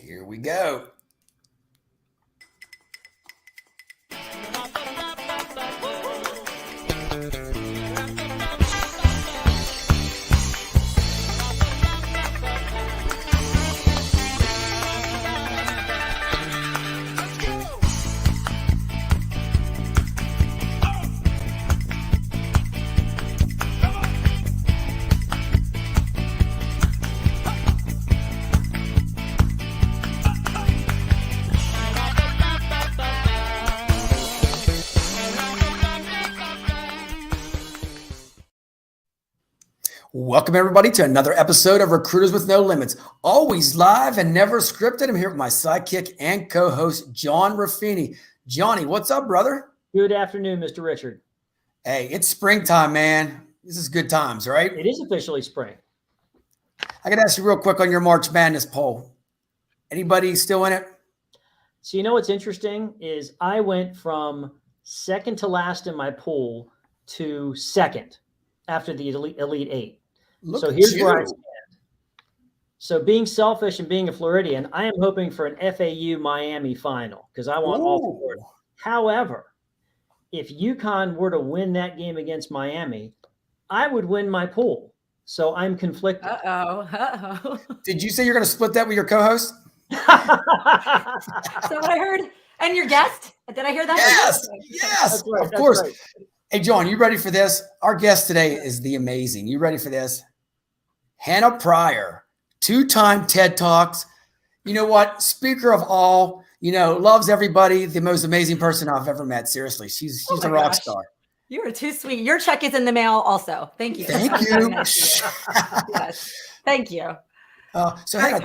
Here we go. Welcome, everybody, to another episode of Recruiters with No Limits. Always live and never scripted. I'm here with my sidekick and co-host, John Ruffini. Johnny, what's up, brother? Good afternoon, Mr. Richard. Hey, it's springtime, man. This is good times, right? It is officially spring. I got to ask you real quick on your March Madness poll. Anybody still in it? So you know what's interesting is I went from second to last in my pool to second after the Elite Eight. So here's where I stand. So being selfish and being a Floridian, I am hoping for an FAU Miami final because I want all four. However, if UConn were to win that game against Miami, I would win my pool. So I'm conflicted. Did you say you're going to split that with your co-host? Is that what I heard? And your guest? Did I hear that? Yes, right, of course. Right. Hey, John, you ready for this? Our guest today is the amazing. You ready for this? HENNA PRYOR, 2-time TED Talks. You know what? Speaker of all, loves everybody. The most amazing person I've ever met. Seriously, she's a rock star. You are too sweet. Your check is in the mail also. Thank you. Thank you. Yes. Thank you. So, hey,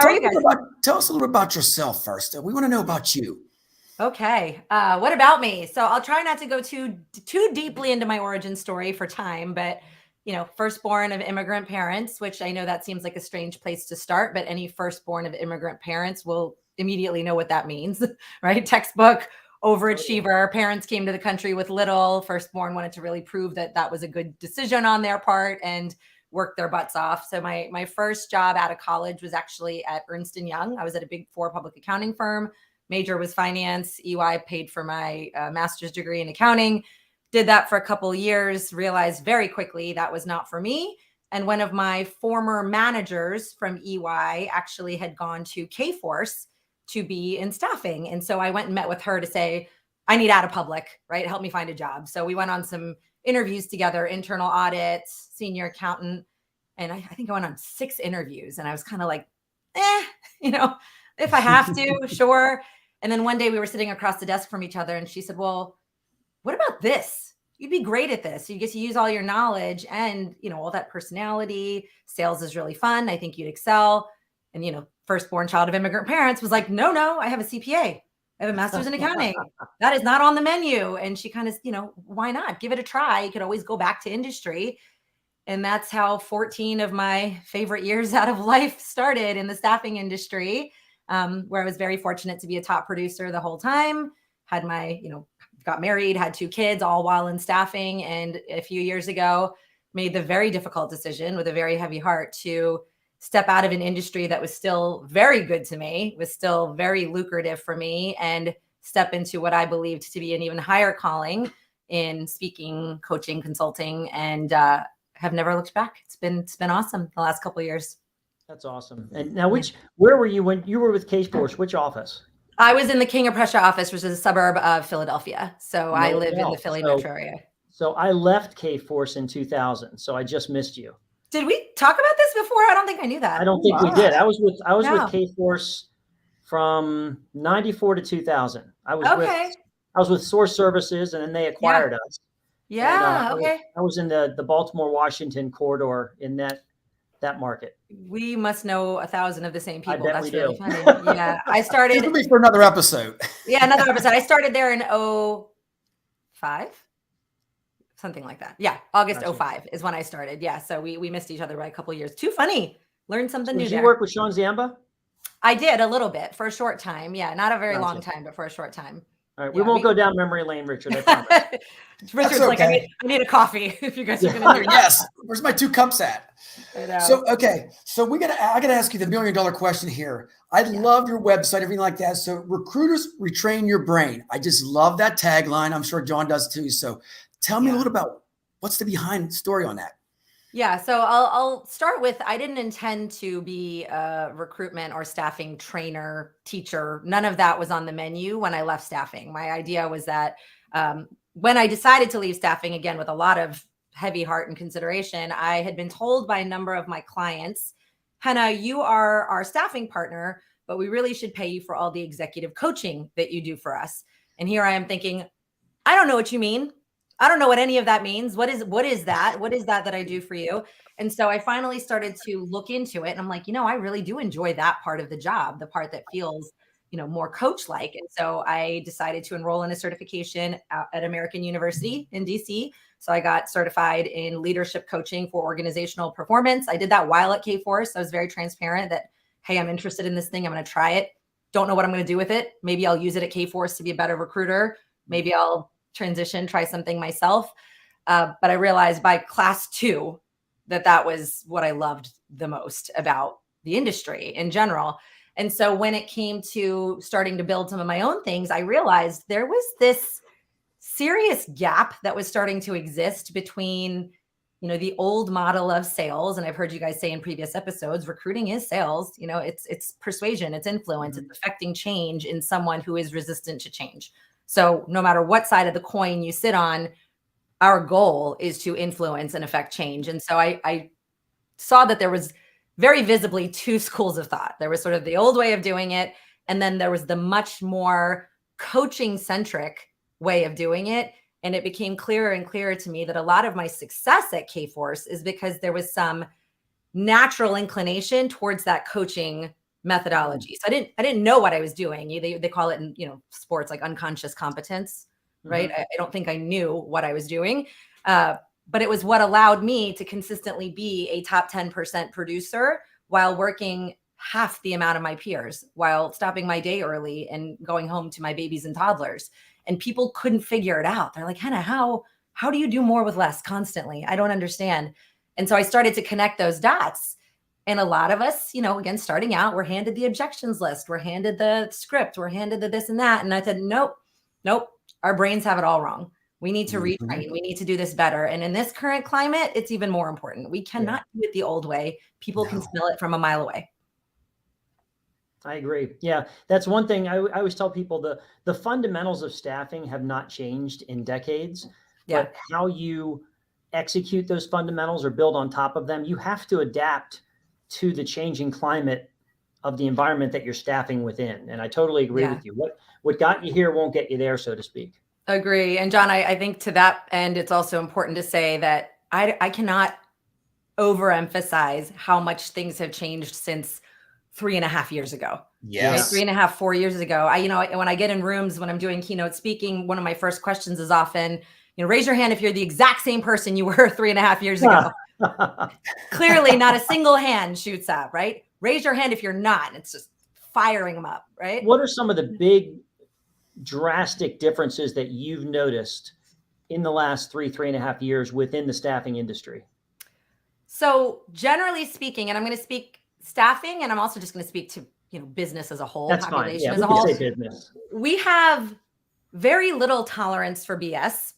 tell us a little bit about yourself first. We want to know about you. Okay. What about me? So I'll try not to go too deeply into my origin story for time, but firstborn of immigrant parents, which I know that seems like a strange place to start, but any firstborn of immigrant parents will immediately know what that means, right? Textbook overachiever. Parents came to the country with little. Firstborn wanted to really prove that that was a good decision on their part and worked their butts off. So my first job out of college was actually at Ernst & Young. I was at a Big Four public accounting firm. Major was finance. EY paid for my master's degree in accounting. Did that for a couple of years, realized very quickly that was not for me. And one of my former managers from EY actually had gone to Kforce to be in staffing. And so I went and met with her to say, I need out of public, right? Help me find a job. So we went on some interviews together, internal audits, senior accountant. And I think I went on 6 interviews and I was kind of like, if I have to, sure. And then one day we were sitting across the desk from each other and she said, well, what about this? You'd be great at this. You get to use all your knowledge and, all that personality. Sales is really fun. I think you'd excel. And, firstborn child of immigrant parents was like, no, I have a CPA. I have a master's in accounting. That is not on the menu. And she kind of, why not? Give it a try. You could always go back to industry. And that's how 14 of my favorite years out of life started in the staffing industry, where I was very fortunate to be a top producer the whole time. Had my, got married, had 2 kids, all while in staffing. And a few years ago, made the very difficult decision with a very heavy heart to step out of an industry that was still very good to me, was still very lucrative for me, and step into what I believed to be an even higher calling in speaking, coaching, consulting, and have never looked back. It's been awesome the last couple of years. That's awesome. And now, where were you when you were with Kforce? Which office? I was in the King of Prussia office, which is a suburb of Philadelphia. So I live in the Philly metro area. So I left Kforce in 2000. So I just missed you. Did we talk about this before? I don't think I knew that. I don't think we did. I was with Kforce from 94 to 2000. I was with Source Services, and then they acquired us. Yeah. And, okay. I was in the Baltimore-Washington corridor in that market. We must know 1,000 of the same people. That's really funny. Yeah. I started. This will be for another episode. Yeah, another episode. I started there in 2005. Something like that. Yeah. August 2005 is when I started. Yeah. So we missed each other by a couple of years. Too funny. Learned something new. Did you work with Sean Zamba? I did a little bit for a short time. Yeah. Not a very long time, but for a short time. All right, we won't go down memory lane, Richard. I promise. Richard's like, I need a coffee if you guys are going to do that. Yes. Where's my 2 cups at? I know. So, okay. So I got to ask you the $1 million question here. I love your website, everything like that. So recruiters retrain your brain. I just love that tagline. I'm sure John does too. So tell me a little about what's the behind story on that. Yeah, so I'll start with, I didn't intend to be a recruitment or staffing trainer, teacher. None of that was on the menu when I left staffing. My idea was that when I decided to leave staffing, again, with a lot of heavy heart and consideration, I had been told by a number of my clients, Henna, you are our staffing partner, but we really should pay you for all the executive coaching that you do for us. And here I am thinking, I don't know what you mean. I don't know what any of that means. What is that? What is that I do for you? And so I finally started to look into it. And I'm like, I really do enjoy that part of the job, the part that feels, more coach-like. And so I decided to enroll in a certification at American University in DC. So I got certified in leadership coaching for organizational performance. I did that while at Kforce. I was very transparent that, hey, I'm interested in this thing. I'm going to try it. Don't know what I'm going to do with it. Maybe I'll use it at Kforce to be a better recruiter. Maybe I'll transition, try something myself. But I realized by class 2 that was what I loved the most about the industry in general. And so when it came to starting to build some of my own things, I realized there was this serious gap that was starting to exist between, the old model of sales. And I've heard you guys say in previous episodes, recruiting is sales. It's persuasion, it's influence, it's affecting change in someone who is resistant to change. So no matter what side of the coin you sit on, our goal is to influence and affect change. And so I saw that there was very visibly 2 schools of thought. There was sort of the old way of doing it. And then there was the much more coaching centric way of doing it. And it became clearer and clearer to me that a lot of my success at Kforce is because there was some natural inclination towards that coaching methodology. So I didn't know what I was doing. They call it in sports like unconscious competence, right? I don't think I knew what I was doing, but it was what allowed me to consistently be a top 10% producer while working half the amount of my peers, while stopping my day early and going home to my babies and toddlers. And people couldn't figure it out. They're like, Henna, how do you do more with less constantly? I don't understand. And so I started to connect those dots. And a lot of us, again, starting out, we're handed the objections list, we're handed the script, we're handed the this and that. And I said, nope, our brains have it all wrong. We need to retrain. We need to do this better. And in this current climate, it's even more important. We cannot do it the old way. People can smell it from a mile away. I agree. Yeah, that's one thing I always tell people, the fundamentals of staffing have not changed in decades, but how you execute those fundamentals or build on top of them, you have to adapt to the changing climate of the environment that you're staffing within. And I totally agree with you. What got you here won't get you there, so to speak. Agree. And John, I think to that end, it's also important to say that I cannot overemphasize how much things have changed since 3.5 years ago. Yes. Right? 3.5, 4 years ago. When I get in rooms, when I'm doing keynote speaking, one of my first questions is often, raise your hand if you're the exact same person you were 3.5 years ago. Clearly not a single hand shoots up, right? Raise your hand if you're not. And it's just firing them up, right? What are some of the big drastic differences that you've noticed in the last 3.5 years within the staffing industry? So generally speaking, and I'm going to speak staffing, and I'm also just going to speak to business as a whole, That's population fine. as a whole. Say business. We have very little tolerance for BS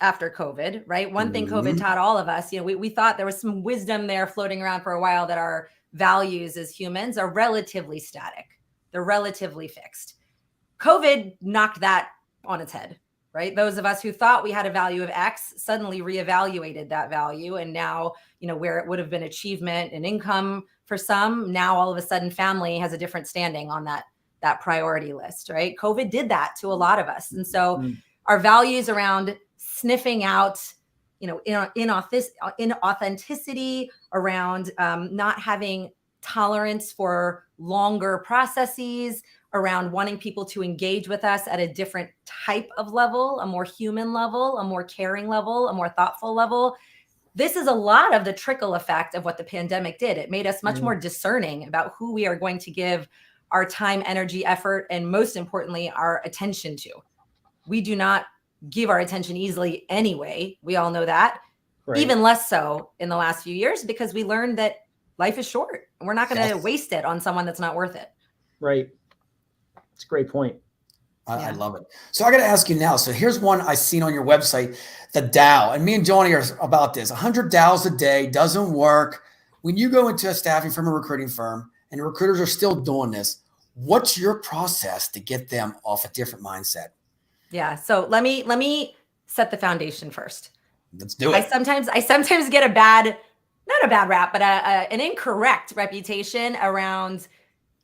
after COVID, right? One thing COVID taught all of us, we thought there was some wisdom there floating around for a while that our values as humans are relatively static. They're relatively fixed. COVID knocked that on its head, right? Those of us who thought we had a value of X suddenly reevaluated that value. And now, where it would have been achievement and income for some, now all of a sudden family has a different standing on that priority list, right? COVID did that to a lot of us. And so our values around sniffing out, inauthenticity, around not having tolerance for longer processes, around wanting people to engage with us at a different type of level, a more human level, a more caring level, a more thoughtful level. This is a lot of the trickle effect of what the pandemic did. It made us much more discerning about who we are going to give our time, energy, effort, and most importantly, our attention to. we do not give our attention easily anyway. We all know that. Right. Even less so in the last few years, because we learned that life is short and we're not going to waste it on someone that's not worth it. Right. It's a great point. I love it. So I got to ask you now. So here's one I seen on your website, the Dow. And me and Johnny are about this. 100 Dows a day doesn't work. When you go into a staffing firm, a recruiting firm, and the recruiters are still doing this, what's your process to get them off a different mindset? Yeah. So let me set the foundation first. Let's do it. I sometimes get a bad, not a bad rap, but an incorrect reputation around,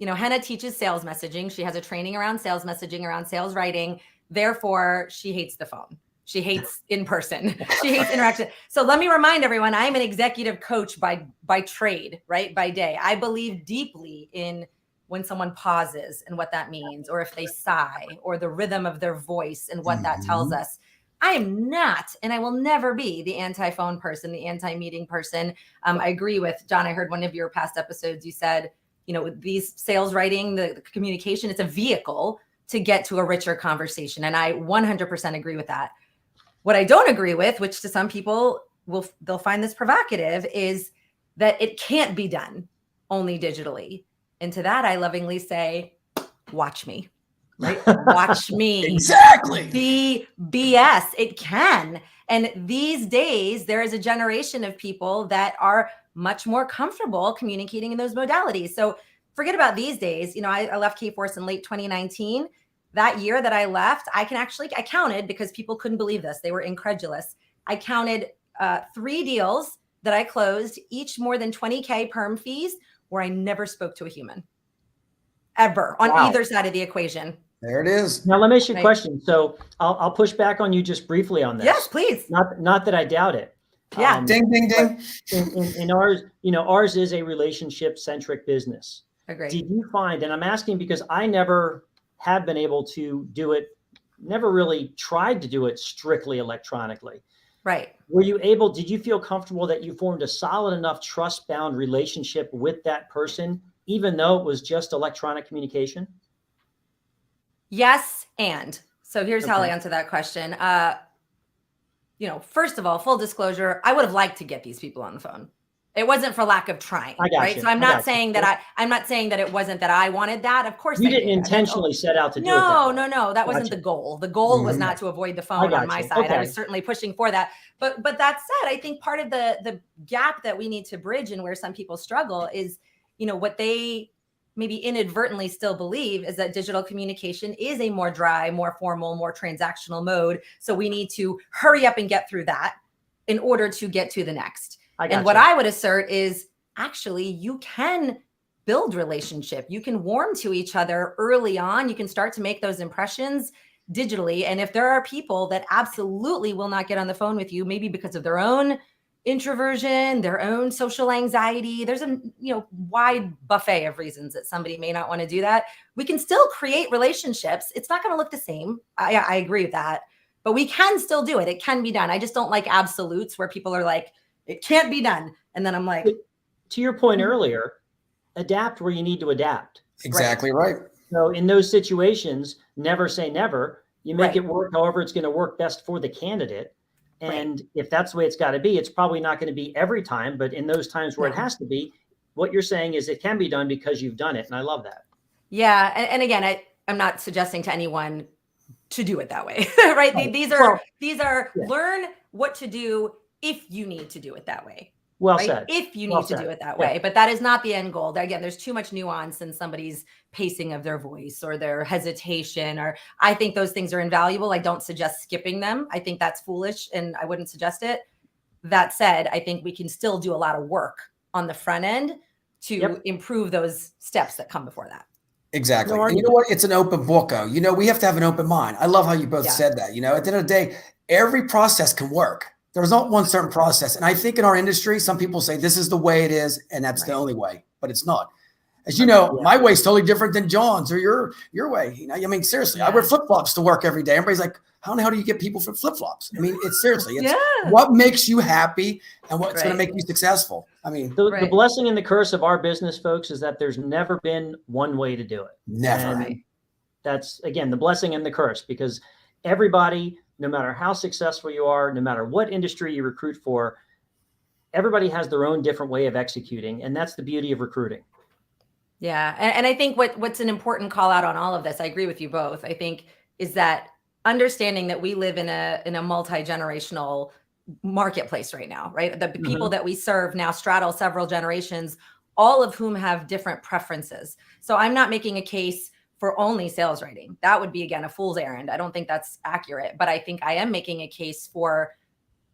Henna teaches sales messaging. She has a training around sales messaging, around sales writing. Therefore, she hates the phone. She hates in person. She hates interaction. So let me remind everyone, I'm an executive coach by trade, right? By day. I believe deeply in when someone pauses and what that means, or if they sigh, or the rhythm of their voice and what that tells us. I am not, and I will never be, the anti-phone person, the anti-meeting person. I agree with John. I heard one of your past episodes. You said, these sales writing, the communication, it's a vehicle to get to a richer conversation. And I 100% agree with that. What I don't agree with, which to some people they'll find this provocative, is that it can't be done only digitally. And to that, I lovingly say, watch me. Right? Watch me. Exactly. The BS. It can. And these days, there is a generation of people that are much more comfortable communicating in those modalities. So forget about these days. I left Kforce in late 2019. That year that I left, I counted, because people couldn't believe this. They were incredulous. I counted 3 deals that I closed, each more than 20K perm fees, where I never spoke to a human ever on either side of the equation. There it is. Now let me ask you a question. So I'll push back on you just briefly on this. Yes, please. Not that I doubt it. Yeah. Ding, ding, ding. In ours, ours is a relationship centric business. Agreed. Did you find, and I'm asking because I never have been able to do it, never really tried to do it strictly electronically. Right. Did you feel comfortable that you formed a solid enough trust bound relationship with that person, even though it was just electronic communication? Yes. And so here's how I answer that question. First of all, full disclosure, I would have liked to get these people on the phone. It wasn't for lack of trying, right? You. So I'm not saying that I'm not saying that it wasn't that I wanted that. Of course, you didn't intentionally set out to do it. No. That wasn't the goal. The goal was not to avoid the phone on my side. I was certainly pushing for that. But that said, I think part of the gap that we need to bridge and where some people struggle is, what they maybe inadvertently still believe is that digital communication is a more dry, more formal, more transactional mode. So we need to hurry up and get through that in order to get to the next. And what I would assert is actually you can build relationship. You can warm to each other early on. You can start to make those impressions digitally. And if there are people that absolutely will not get on the phone with you, maybe because of their own introversion, their own social anxiety, there's a wide buffet of reasons that somebody may not want to do that. We can still create relationships. It's not going to look the same. I agree with that, but we can still do it. It can be done. I just don't like absolutes where people are like, it can't be done. And then I'm like, to your point earlier, adapt where you need to adapt. Exactly right. So in those situations, never say never. You make it work however it's going to work best for the candidate. And if that's the way it's got to be, it's probably not going to be every time. But in those times where it has to be, what you're saying is it can be done because you've done it. And I love that. Yeah. And again, I'm not suggesting to anyone to do it that way, right? These are learn what to do if you need to do it that way. Well said. If you need to do it that way, but that is not the end goal. Again, there's too much nuance in somebody's pacing of their voice or their hesitation, or I think those things are invaluable. I don't suggest skipping them. I think that's foolish and I wouldn't suggest it. That said, I think we can still do a lot of work on the front end to improve those steps that come before that. Exactly. And you know what? It's an open book. We have to have an open mind. I love how you both said that. At the end of the day, every process can work. There's not one certain process. And I think in our industry, some people say this is the way it is, and that's the only way, but it's not. As you know, my way is totally different than John's or your way. Seriously, I wear flip-flops to work every day. Everybody's like, how in the hell do you get people for flip-flops? It's seriously, it's what makes you happy and what's going to make you successful. The blessing and the curse of our business, folks, is that there's never been one way to do it. Never. And that's, again, the blessing and the curse, because everybody, no matter how successful you are, no matter what industry you recruit for, everybody has their own different way of executing. And that's the beauty of recruiting. Yeah. And I think what's an important call out on all of this, I agree with you both, I think, is that understanding that we live in a multi-generational marketplace right now, right? The people that we serve now straddle several generations, all of whom have different preferences. So I'm not making a case for only sales writing. That would be, again, a fool's errand. I don't think that's accurate, but I think I am making a case for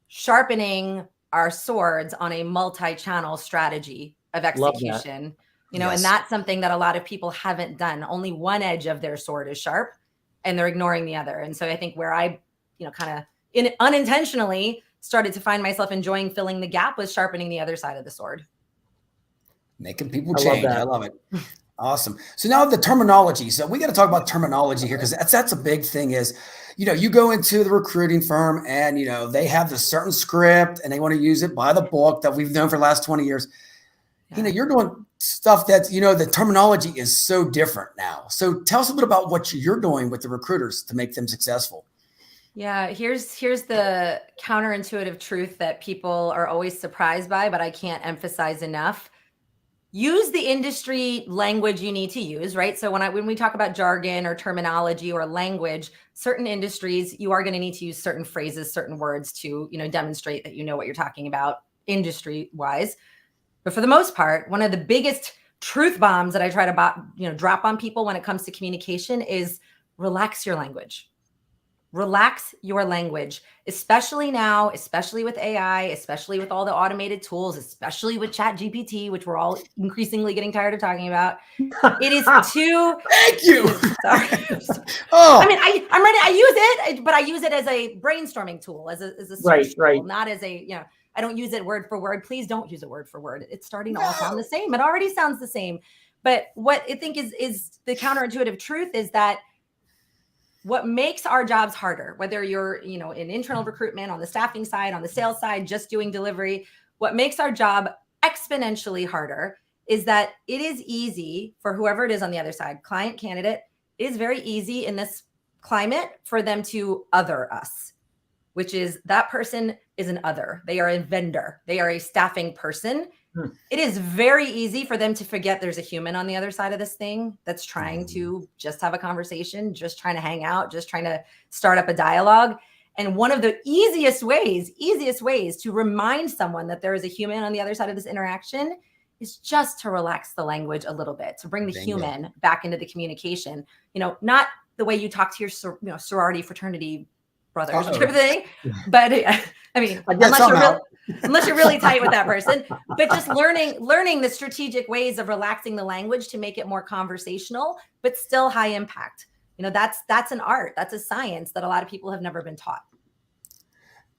sharpening our swords on a multi-channel strategy of execution. You know, and that's something that a lot of people haven't done. Only one edge of their sword is sharp and they're ignoring the other. And so I think where I, kind of unintentionally started to find myself enjoying filling the gap was sharpening the other side of the sword. Making people change. I love it. Awesome. So now the terminology. So we got to talk about terminology here, because that's a big thing is, you go into the recruiting firm and, they have this certain script and they want to use it by the book that we've known for the last 20 years. Yeah. You're doing stuff that's, the terminology is so different now. So tell us a bit about what you're doing with the recruiters to make them successful. Yeah, here's the counterintuitive truth that people are always surprised by, but I can't emphasize enough. Use the industry language you need to use, right? So when we talk about jargon or terminology or language, certain industries, you are going to need to use certain phrases, certain words to, demonstrate that you know what you're talking about industry-wise. But for the most part, one of the biggest truth bombs that I try to drop on people when it comes to communication is relax your language. Relax your language, especially now, especially with AI, especially with all the automated tools, especially with ChatGPT, which we're all increasingly getting tired of talking about. It is too. Thank you. Sorry. I mean, I'm ready. I use it, but I use it as a brainstorming tool, as a search tool, not as a, I don't use it word for word. Please don't use it word for word. It's starting to all sound the same. It already sounds the same. But what I think is the counterintuitive truth is that what makes our jobs harder, whether you're, in internal recruitment, on the staffing side, on the sales side, just doing delivery, what makes our job exponentially harder is that it is easy for whoever it is on the other side, client, candidate, it is very easy in this climate for them to other us, which is that person is an other. They are a vendor. They are a staffing person. It is very easy for them to forget there's a human on the other side of this thing that's trying to just have a conversation, just trying to hang out, just trying to start up a dialogue. And one of the easiest ways to remind someone that there is a human on the other side of this interaction is just to relax the language a little bit, to bring the human back into the communication. Not the way you talk to your sorority fraternity brothers or everything, but I mean, unless you're really tight with that person, but just learning the strategic ways of relaxing the language to make it more conversational, but still high impact. That's an art. That's a science that a lot of people have never been taught.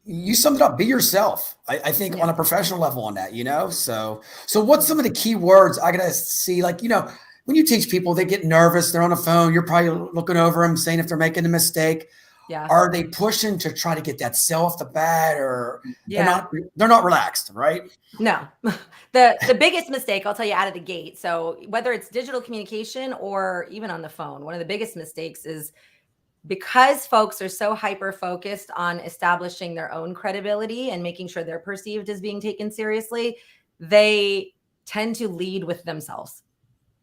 You summed it up. Be yourself. I think on a professional level on that, so what's some of the key words I got to see? Like, when you teach people, they get nervous. They're on the phone. You're probably looking over them, saying if they're making a mistake. Yeah. Are they pushing to try to get that sell off the bat, or they're not relaxed, right? No. The biggest mistake, I'll tell you out of the gate. So whether it's digital communication or even on the phone, one of the biggest mistakes is because folks are so hyper focused on establishing their own credibility and making sure they're perceived as being taken seriously, they tend to lead with themselves.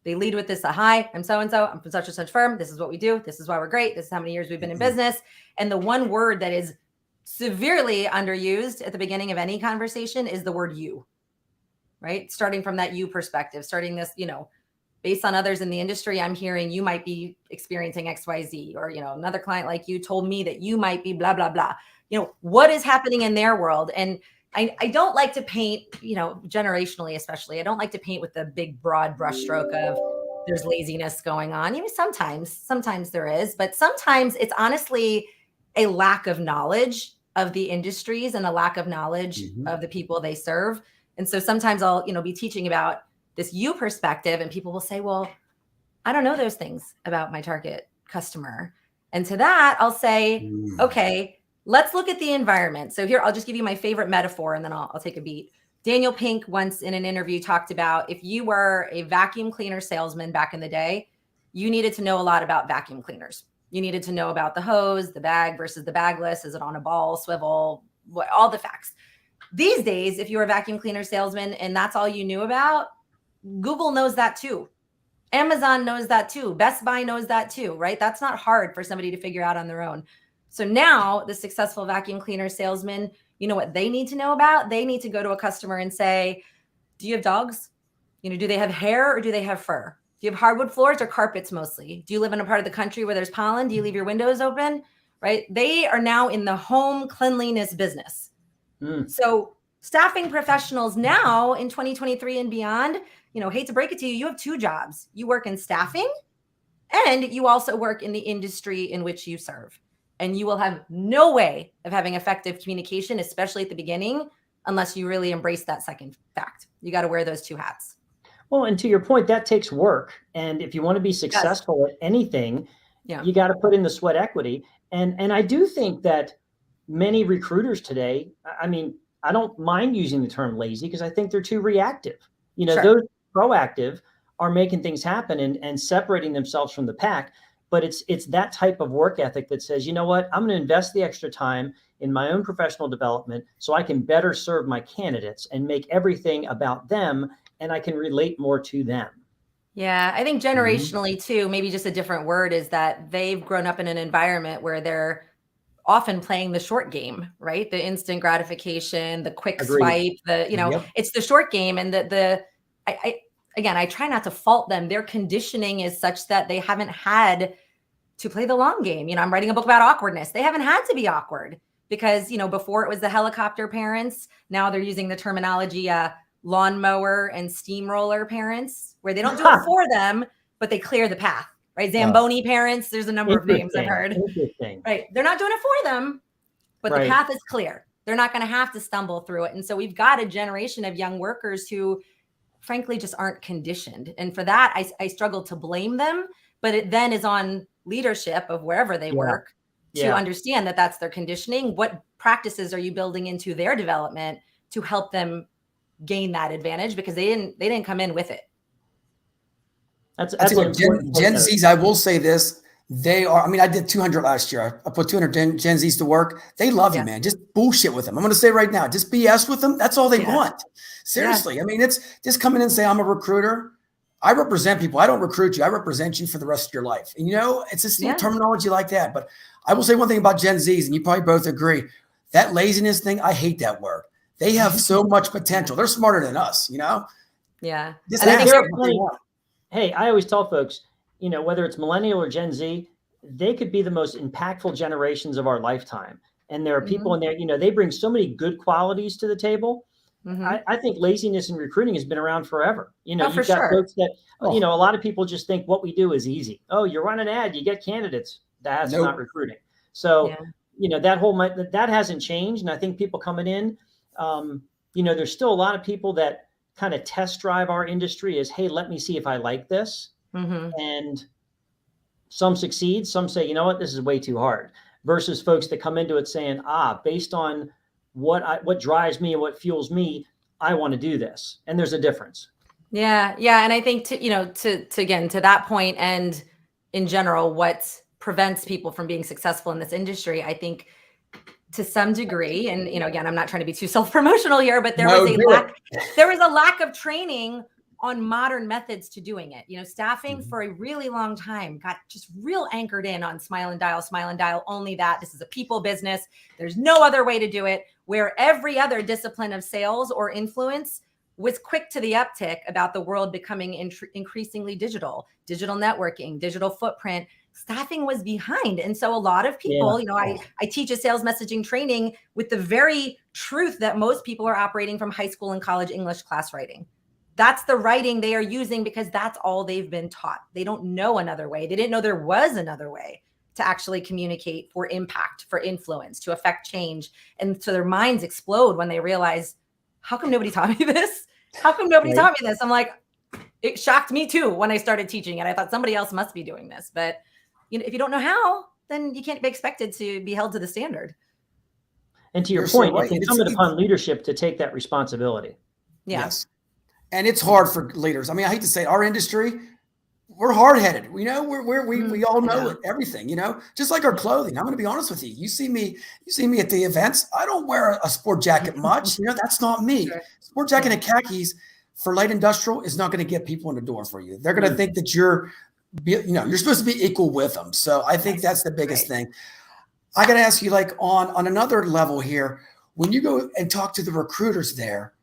They lead with this, hi, I'm so-and-so, I'm from such and such firm. This is what we do. This is why we're great. This is how many years we've been in business. And the one word that is severely underused at the beginning of any conversation is the word you, right? Starting from that you perspective, starting this, based on others in the industry, I'm hearing you might be experiencing XYZ, or, another client like you told me that you might be blah, blah, blah. What is happening in their world? And I don't like to paint, generationally, especially, I don't like to paint with the big broad brushstroke of there's laziness going on. Sometimes there is, but sometimes it's honestly a lack of knowledge of the industries and a lack of knowledge of the people they serve. And so sometimes I'll, be teaching about this you perspective, and people will say, well, I don't know those things about my target customer. And to that, I'll say, okay, let's look at the environment. So here, I'll just give you my favorite metaphor, and then I'll take a beat. Daniel Pink once in an interview talked about if you were a vacuum cleaner salesman back in the day, you needed to know a lot about vacuum cleaners. You needed to know about the hose, the bag versus the bagless. Is it on a ball, swivel, all the facts. These days, if you're a vacuum cleaner salesman and that's all you knew about, Google knows that too. Amazon knows that too. Best Buy knows that too, right? That's not hard for somebody to figure out on their own. So now the successful vacuum cleaner salesman, you know what they need to know about? They need to go to a customer and say, do you have dogs? Do they have hair or do they have fur? Do you have hardwood floors or carpets mostly? Do you live in a part of the country where there's pollen? Do you leave your windows open? Right? They are now in the home cleanliness business. So staffing professionals now in 2023 and beyond, hate to break it to you, you have two jobs. You work in staffing and you also work in the industry in which you serve. And you will have no way of having effective communication, especially at the beginning, unless you really embrace that second fact. You got to wear those two hats. Well, and to your point, that takes work. And if you want to be successful at anything, you got to put in the sweat equity. And I do think that many recruiters today, I mean, I don't mind using the term lazy because I think they're too reactive. Those proactive are making things happen and separating themselves from the pack. But it's that type of work ethic that says, you know what, I'm going to invest the extra time in my own professional development so I can better serve my candidates and make everything about them and I can relate more to them. Yeah, I think generationally too, maybe just a different word is that they've grown up in an environment where they're often playing the short game, right? The instant gratification, the quick swipe, it's the short game. And I try not to fault them. Their conditioning is such that they haven't had to play the long game. I'm writing a book about awkwardness. They haven't had to be awkward because, before it was the helicopter parents. Now they're using the terminology, lawnmower and steamroller parents, where they don't do it for them, but they clear the path, right? Zamboni parents, there's a number of names I've heard. Right. They're not doing it for them, but the path is clear. They're not going to have to stumble through it. And so we've got a generation of young workers who frankly just aren't conditioned. And for that, I struggle to blame them, but it then is on leadership of wherever they work to understand that that's their conditioning. What practices are you building into their development to help them gain that advantage? Because they didn't come in with it. That's what Gen Zs, I will say this. They are, I did 200 last year. I put 200 Gen Zs to work. They love you, man. Just bullshit with them. I'm going to say right now, just BS with them. That's all they want. Seriously. It's just come in and say, I'm a recruiter. I represent people. I don't recruit you. I represent you for the rest of your life. And it's just terminology like that. But I will say one thing about Gen Zs, and you probably both agree, that laziness thing, I hate that word. They have so much potential. They're smarter than us, Yeah. Just ask what they want. Hey, I always tell folks, whether it's millennial or Gen Z, they could be the most impactful generations of our lifetime. And there are people in there, they bring so many good qualities to the table. I think laziness in recruiting has been around forever. You've got folks that, a lot of people just think what we do is easy. Oh, you run an ad, you get candidates. That's not recruiting. So, that hasn't changed. And I think people coming in, there's still a lot of people that kind of test drive our industry as, hey, let me see if I like this. And some succeed, some say, you know what, this is way too hard, versus folks that come into it saying, based on what drives me and what fuels me, I want to do this. And there's a difference. Yeah. And I think to that point, and in general, what prevents people from being successful in this industry, I think to some degree, and again, I'm not trying to be too self-promotional here, but there was a lack of training on modern methods to doing it. Staffing for a really long time got just real anchored in on smile and dial, only that. This is a people business. There's no other way to do it, where every other discipline of sales or influence was quick to the uptick about the world becoming increasingly digital networking, digital footprint. Staffing was behind. And so a lot of people, I teach a sales messaging training with the very truth that most people are operating from high school and college English class writing. That's the writing they are using because that's all they've been taught. They don't know another way. They didn't know there was another way to actually communicate for impact, for influence, to affect change. And so their minds explode when they realize, how come nobody taught me this? How come nobody taught me this? I'm like, it shocked me too when I started teaching it. I thought somebody else must be doing this. But if you don't know how, then you can't be expected to be held to the standard. And to your point, it's incumbent upon leadership to take that responsibility. Yeah. Yes. And it's hard for leaders. I hate to say it, our industry, we're hard-headed. We know we all know it, everything, just like our clothing. I'm going to be honest with you. You see me at the events. I don't wear a sport jacket much. That's not me. Sport jacket and khakis for light industrial is not going to get people in the door for you. They're going to think that you're supposed to be equal with them. So I think that's the biggest thing. I got to ask you, like on another level here, when you go and talk to the recruiters there,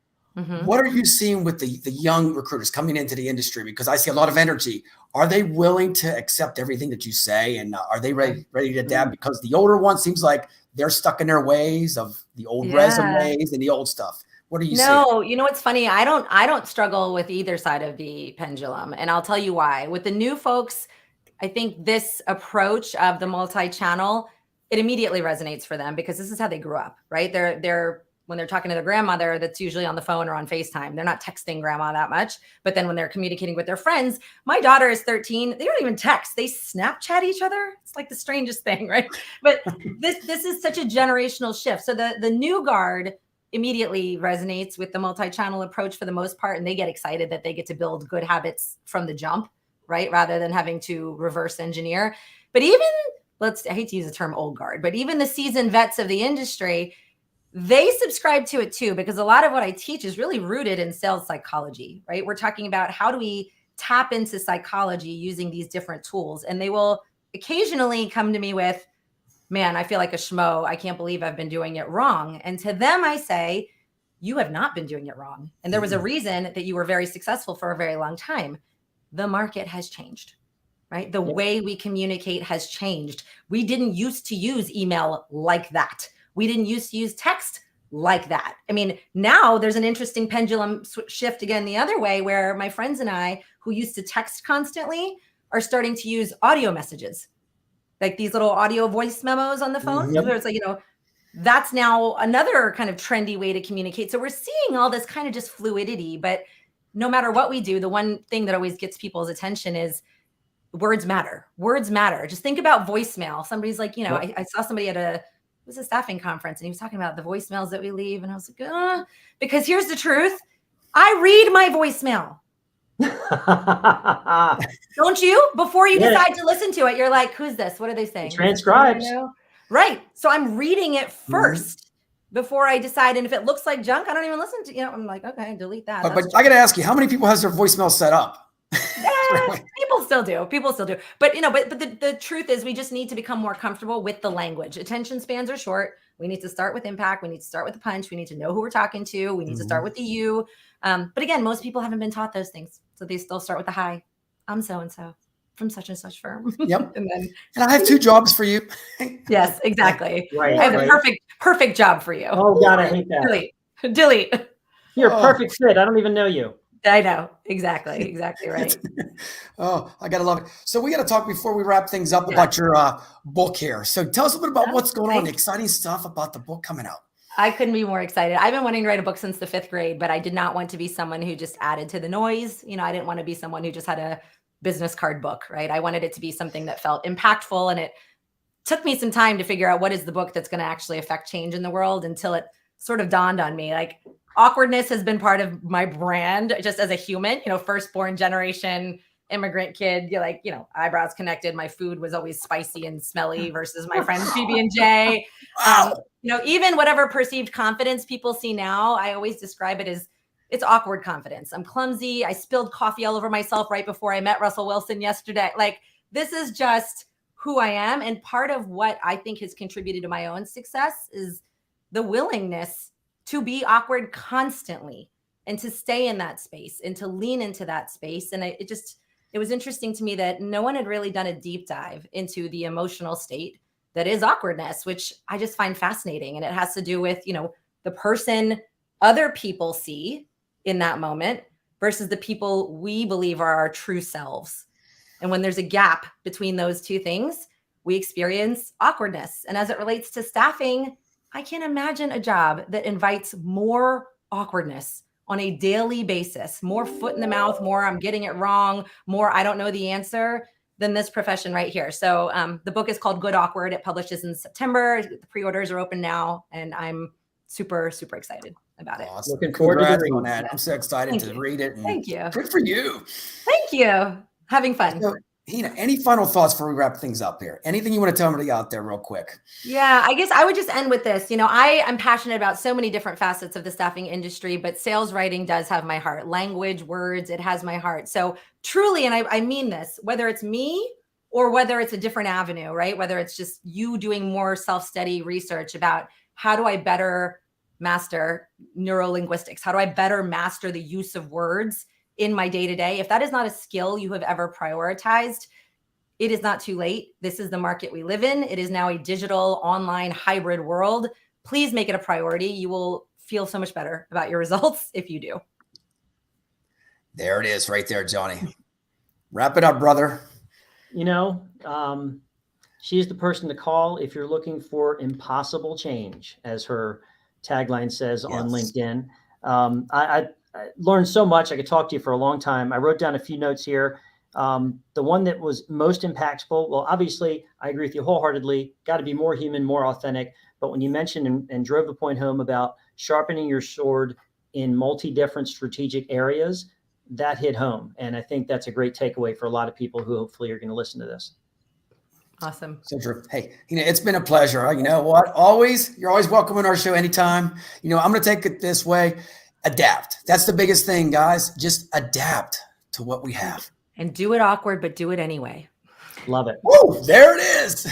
what are you seeing with the young recruiters coming into the industry? Because I see a lot of energy. Are they willing to accept everything that you say? And are they ready to adapt? Because the older ones seems like they're stuck in their ways of the old resumes and the old stuff. What are you saying? No, you know what's funny? I don't struggle with either side of the pendulum. And I'll tell you why. With the new folks, I think this approach of the multi-channel, it immediately resonates for them because this is how they grew up, right? They're when they're talking to their grandmother, that's usually on the phone or on FaceTime. They're not texting grandma that much. But then when they're communicating with their friends, my daughter is 13. They don't even text. They Snapchat each other. It's like the strangest thing, right? But this is such a generational shift. So the new guard immediately resonates with the multi-channel approach for the most part. And they get excited that they get to build good habits from the jump, right? Rather than having to reverse engineer. But even, I hate to use the term old guard, but even the seasoned vets of the industry, they subscribe to it too, because a lot of what I teach is really rooted in sales psychology, right? We're talking about how do we tap into psychology using these different tools. And they will occasionally come to me with, man, I feel like a schmo. I can't believe I've been doing it wrong. And to them, I say, you have not been doing it wrong. And there was a reason that you were very successful for a very long time. The market has changed, right? The way we communicate has changed. We didn't used to use email like that. We didn't used to use text like that. I mean, now there's an interesting pendulum shift again the other way, where my friends and I, who used to text constantly, are starting to use audio messages, like these little audio voice memos on the phone. So it's like, that's now another kind of trendy way to communicate. So we're seeing all this kind of just fluidity, but no matter what we do, the one thing that always gets people's attention is words matter. Words matter. Just think about voicemail. Somebody's like, I saw somebody at a staffing conference and he was talking about the voicemails that we leave. And I was like, because here's the truth. I read my voicemail. Don't you? Before you decide to listen to it, you're like, who's this? What are they saying? Transcribes. Right. So I'm reading it first before I decide. And if it looks like junk, I don't even listen to, I'm like, okay, delete that. But I got to ask you, how many people has their voicemail set up? People still do. But the truth is we just need to become more comfortable with the language. Attention spans are short. We need to start with impact. We need to start with the punch. We need to know who we're talking to. We need to start with the you. But again, most people haven't been taught those things. So they still start with the hi. I'm so-and-so from such and such firm. Yep. and I have 2 jobs for you. Yes, exactly. Right. I have the perfect job for you. Oh God, I hate that. Delete. You're a perfect fit. I don't even know you. I know. Exactly right. I got to love it. So we got to talk before we wrap things up about your book here. So tell us a bit about what's going on, the exciting stuff about the book coming out. I couldn't be more excited. I've been wanting to write a book since the 5th grade, but I did not want to be someone who just added to the noise. I didn't want to be someone who just had a business card book, right? I wanted it to be something that felt impactful. And it took me some time to figure out what is the book that's going to actually affect change in the world, until it sort of dawned on me, like, awkwardness has been part of my brand just as a human, firstborn generation immigrant kid. You're like, eyebrows connected. My food was always spicy and smelly versus my friend's PB&J. Even whatever perceived confidence people see now, I always describe it as it's awkward confidence. I'm clumsy. I spilled coffee all over myself right before I met Russell Wilson yesterday. Like, this is just who I am. And part of what I think has contributed to my own success is the willingness to be awkward constantly and to stay in that space and to lean into that space. And it was interesting to me that no one had really done a deep dive into the emotional state that is awkwardness, which I just find fascinating. And it has to do with, the person other people see in that moment versus the people we believe are our true selves. And when there's a gap between those two things, we experience awkwardness. And as it relates to staffing, I can't imagine a job that invites more awkwardness on a daily basis, more foot in the mouth, more I'm getting it wrong, more I don't know the answer, than this profession right here. So the book is called Good Awkward. It publishes in September. The pre-orders are open now, and I'm super, super excited about it. Awesome. Looking forward to reading that. I'm so excited to read it. Thank you. Good for you. Thank you. Having fun. So, Hina, any final thoughts before we wrap things up here? Anything you want to tell everybody out there real quick? Yeah, I guess I would just end with this. I am passionate about so many different facets of the staffing industry, but sales writing does have my heart. Language, words, it has my heart. So truly, and I mean this, whether it's me or whether it's a different avenue, right? Whether it's just you doing more self-study research about how do I better master neurolinguistics? How do I better master the use of words in my day-to-day? If that is not a skill you have ever prioritized, it is not too late. This is the market we live in. It is now a digital, online, hybrid world. Please make it a priority. You will feel so much better about your results if you do. There it is right there, Johnny. Wrap it up, brother. She's the person to call if you're looking for impossible change, as her tagline says on LinkedIn. I learned so much. I could talk to you for a long time. I wrote down a few notes here. The one that was most impactful, well, obviously, I agree with you wholeheartedly. Got to be more human, more authentic. But when you mentioned and drove the point home about sharpening your sword in different strategic areas, that hit home. And I think that's a great takeaway for a lot of people who hopefully are going to listen to this. Awesome. So true. Hey, it's been a pleasure. You know what? You're always welcome on our show anytime. I'm going to take it this way. Adapt. That's the biggest thing, guys. Just adapt to what we have. And do it awkward, but do it anyway. Love it. Woo, there it is.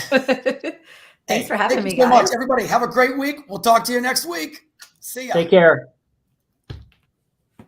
Thanks for having me, Thank you so guys. much, everybody. Have a great week. We'll talk to you next week. See ya. Take care.